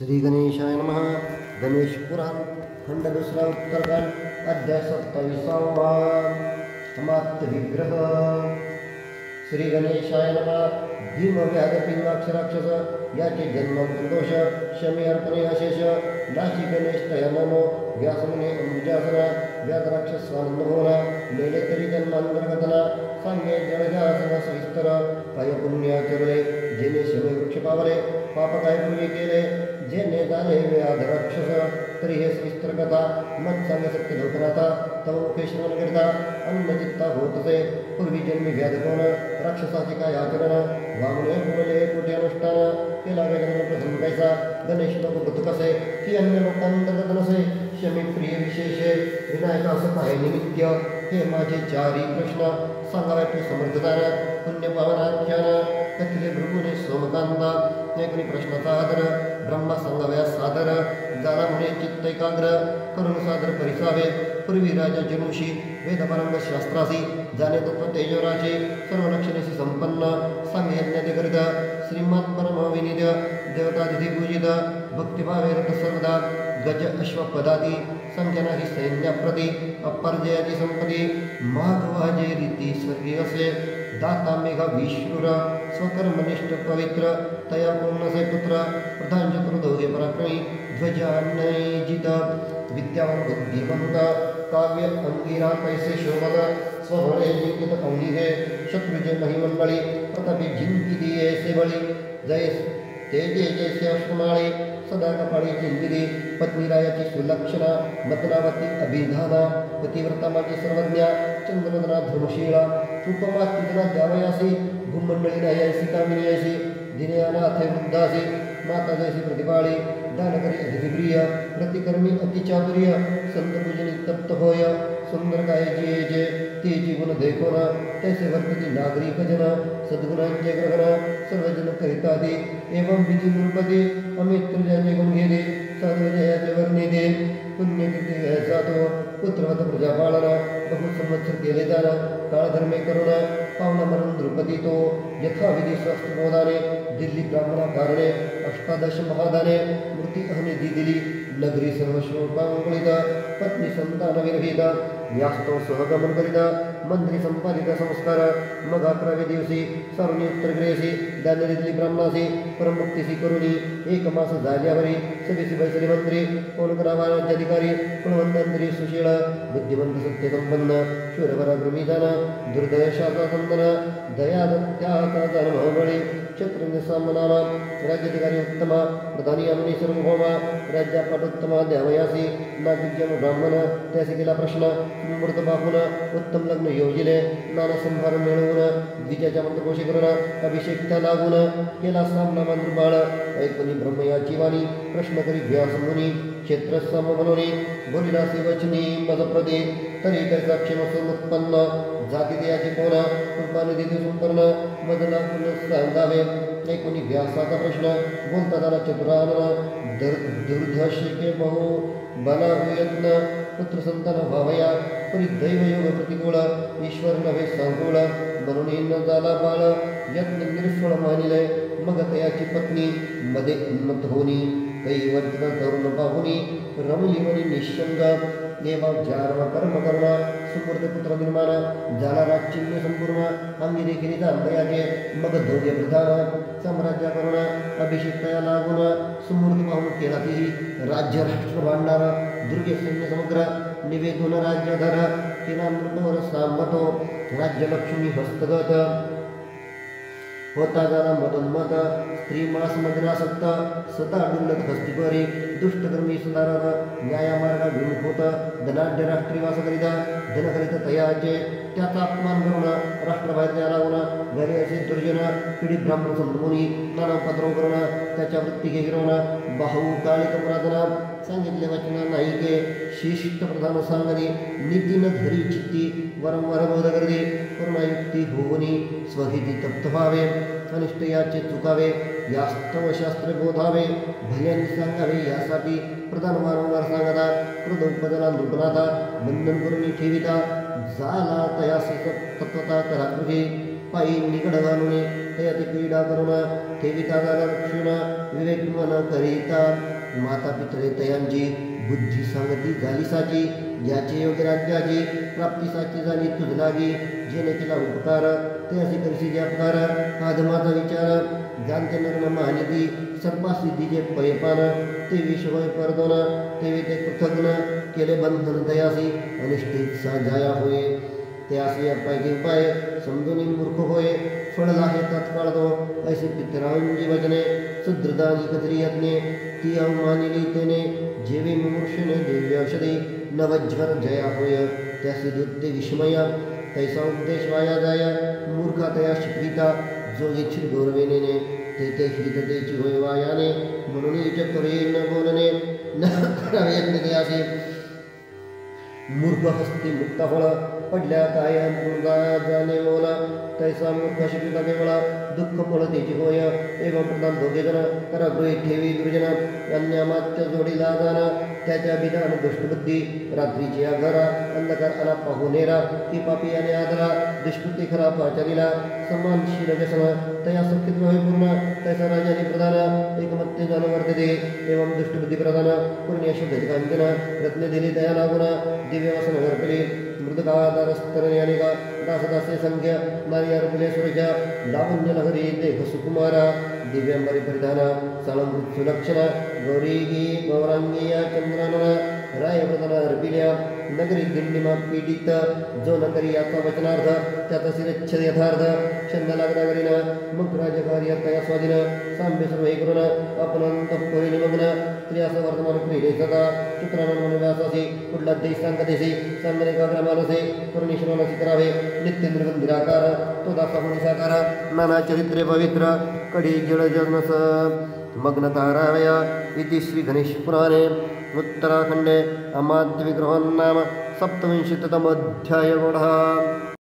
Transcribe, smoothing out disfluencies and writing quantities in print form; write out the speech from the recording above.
श्री गणेशाय नमः. गणेश पुराण खंड दुसरा उत्तरकांड अध्याय 27वा. अमात्य विग्रह. श्री गणेशाय नमः. भीम व्याध पिंगाक्षराक्षस याचे जन्मांतर दोष शमी अर्पणे अशेष नाशी गणेश तया नमो व्यासमुने अंबुजासना व्याधराक्षस स्वानंद भवना लेले तरी जन्मांतर्गतना सांगे जळजासना सविस्तर काय पुण्याचरले जेने शमी वृक्ष पावले पाप काय पूर्वी केले जेने झाले व्याधराक्षस तरी हे सविस्तर कथा मन सांगे सत्य लोकनाथा तव मुखे श्रवण करता अन्नचित्ता होतसे पूर्वी जन्मी व्याध कोण राक्षसाचे काय आचरण वामने बोलले कोटी अनुष्ठान केला गगन प्रथम कैसा गणेश लोक बुद्ध कसे की अन्य लोकांतर्गत नसे शमी प्रिय विशेषे विनायका असं काय निमित्य हे माझे चारी प्रश्न सांगावे तू समर्थदान पुण्य पावनाख्यान कथिले भृगुने सोमकांता एकरी प्रश्नाचा आदर ब्रह्मा सांगाव्या सादर जाला म्हणे चित्त एकाग्र करून सादर परिसावे पूर्वी राजा जनुषी वेदपरंग शास्त्रासी जाणे तत्व तेजोराचे सर्व लक्षणेशी संपन्न सांगे यज्ञाधिकरित श्रीमत परम विनिध देवतादिधी पूजित भक्तिभावे रथ सर्वदा गज अश्वपदाती संख्याना ही सैन्याप्रती अपर्जयाची संपत्ती महागवाजे रीती स्वर्गीय असे दाता मेघा विष्णुर स्वकर्मनिष्ठ पवित्र तया पूर्णसे पुत्र प्रधान चतुर्दोगे पराक्रमी ध्वजान्नयजित विद्यावान बुद्धिमंत काव्य अंगिरा पैसे शोभन स्वबळे जिंकित अंगिहे शत्रुजे महिमंडळी प्रतापी जिंकी दिये सेवळी जय तेजे जैसे अश्वमाळे सदा कपाळी चिंतिरी पत्नी रायाची सुलक्षणा मदनावती अभिधाना पतिव्रता माझी सर्वज्ञा चंद्रवदना धर्मशीला उपमा तिजना द्यावयासी भूमंडळी नायासी कामिनी यासी दिनयानाथे वृद्धासी माता जैसी प्रतिपाळी दानकरी अधिप्रिय प्रतिकर्मी अतिचातुर्य संत पूजनी तप्त होय सुंदर काय जिये जे ते जीवन देखो ना तैसे वर्तती नागरिक जन सद्गुणांचे ग्रहण सर्वजन करितादी एवं विधी नृपती अमित्र ज्याचे गुण घेते साधू जयाचे वर्णी दे पुण्यकीर्ती घ्यायचा तो पुत्रवत प्रजा पाळना बहु संवत्सर केले जाना काळधर्मे करुणा पावना म्हणून द्रुपदी तो यथाविधी स्वस्त्रबोधाने दिल्ली ब्राह्मणा कारणे अष्टादश महादाने मूर्ती अहनिधी दिली नगरी सर्व शोकांकुळित पत्नी संतान विरहित व्यास्तव सहगमन करिता मंत्री संपादित संस्कार मग 11व्या दिवशी सारुणी उत्तरग्रेसी दानरितली ब्राह्मणासी परमुक्तीसी करुणी एक मास झाल्यावरी सगळी बैसरी मंत्री कोणकरावा राज्याधिकारी कुलवंतांतरी सुशील बुद्धिमंत सत्यसंपन्न शूरपराक्रमी जाण दुर्दशाचा संदन दयादत्याचा जन्मबळी क्षत्रिय सामनामा राज्याधिकारी उत्तमा प्रधानी अमनी सर्वभौमा राज्यापाटोत्तमा द्यावयासी नागरिक ब्राह्मण त्यासी केला प्रश्न मूर्त बापून उत्तम लग्न योजिले नाना संभार मिळवून द्विजाच्या मंत्रकोशी करून अभिषेक त्या लागून केला सामना मंत्रबाळ ऐकून ब्रह्मयाची वाणी प्रश्न करी व्यास मुनी क्षेत्र सममनोनी बोलिला शिवचनी मदप्रदे तरी कैसा क्षेम उत्पन्न जाती देयाची कोण कृपाने देते संपन्न मदला सांगावे ऐकून व्यासाचा प्रश्न बोलता झाला चतुरानन दुर्धशिके बहु बला यत्न पुत्र संतान व्हावया परी दैवयोग प्रतिकूळ ईश्वर नव्हे सांगूळ म्हणून न झाला बाळ यत्न निर्फळ मानिले मग तयाची पत्नी मध्ये उन्मत होनी कैवर्तन तरुण पाहुनी रमली मनी निशंग देवा जारवा कर्म करणा सुमूर्त पुत्र निर्माण झाला राजचिन्ह संपूर्ण अंगी देखील अंतयाचे मग धोगे प्रधान साम्राज्य करुणा अभिषेक तया लागून सुमूर्त पाहून केला ती राज्य राष्ट्र भांडार दुर्गे सैन्य समुद्र निवेदून राज्यधर केला मृतवर सांबतो राज्य लक्ष्मी हस्तगत होता झाला मदोन्मत स्त्री मास मदिनासक्त सदा डुल्लत हस्तिपरी दुष्टकर्मी सुधारण न्यायामार्ग विमुख होत धनाढ्य राष्ट्रीवास करिता धन करीत तयाचे त्याचा अपमान करून राष्ट्रबाहेर द्या लागून घरी असे दुर्जन पिढी ब्राह्मण संतमुनी नाना उपद्रव करून त्याच्या वृत्ती गिरवून बाहू काळिक पुरातना सांगितले वचन नायिके शिष्ट प्रधान सांगणे नीतीन धरी चित्ती वरंवर बोध करते पूर्णयुक्ती होऊनी स्वहिती तप्त व्हावे अनिष्ट याचे चुकावे यास्तव शास्त्र बोधावे भल्याने सांगावे यासाठी प्रधान वारंवार सांगता कृतोपदला नृपनाथा बंधन करून ठेविता झाला तयासी तत्वता करा पायी निकड घालून ते अति पीडा करून ठेविता रक्षण विवेक मन करिता माता पितरे तयांची बुद्धी सांगती झाली साची ज्याचे योग्य राज्याची प्राप्ती साची झाली तुझ लागी जेणे केला उपकार ते असे करशी जे अपकार आधमाचा विचार जाणते नग्न महानिधी सर्पासिद्धीचे पयपान ते विष होय परदोन तेवे ते कृतज्ञ केले बंधन दयासी अनिष्ठित साजाया होय ते असे अपायचे उपाय समजून मूर्ख होय फळ आहे तत्काळ तो ऐसे पितरांची वचने सुदृढानी कतरी यज्ञे ती अवमानिली तेने जेवे मुमूर्षने दिव्य औषधी नवज्वर जया होय त्यासी दुद्दे विस्मया तैसा उपदेश वाया जाय मूर्खा तया शिकविता जो इच्छित गौरवेने ते हिततेची होय वायाने म्हणून इच करे न बोलणे न करावे यज्ञ त्यासी मूर्ख हस्ती मुक्त फळ पडल्या काय जाणे मोला तैसा मूर्ख शिकविता केवळा दुःख फळ त्याची होय एवं प्रधान दोघे जण करा गृहीत ठेवी दुर्जन अन्यामात्य जोडीला जाणं त्याच्या विधान दुष्टबुद्धी रात्रीची आघारा अंधकार आला पाहुणेरा की पापी आणि आदरा दुष्कृती खरा पाचारीला सन्मानशील व्यसन तया सत्य होय पूर्ण तैसा राजाने प्रधान एकमत्य जन वर्तते एवं दुष्टबुद्धी प्रधान पूर्ण शुद्ध कांचन रत्ने दिली तया लागुन दिव्य वसन वर्तले मृदकादारस्तरणे अनेका दासदास्य संख्या नारी अर्पले सुरक्षा लावण्य लहरी देह सुकुमारा दिव्यांबरी परिधान साळंकृत सुलक्षण गौरी गौरांगीया चंद्रानना रायप्रधान अर्पिल्या नगरी दिंडीमा पीडित जो न करी याचा वचनार्थ त्याचा शिरच्छेद यथार्थ छंद लागणागरीना मग राजकार्य तया स्वाधीन साम्य सर्व हे करून अपनंत पोरी निमग्न स्त्रियास वर्तमान क्रीडे सदा शुक्रानंद व्यासासी कुठला देश सांगतेसी सांगणे काग्र मानसे करुणेश्वरासी करावे नित्य निर्गंधिराकार तो दासा मुनी साकार नाना चरित्रे पवित्र कडी जळ जनस मग्न तारावया इति श्री गणेश पुराणे उत्तराखंडे अमाद्य विग्रहान् नाम सप्तविंशतितमोऽध्यायः।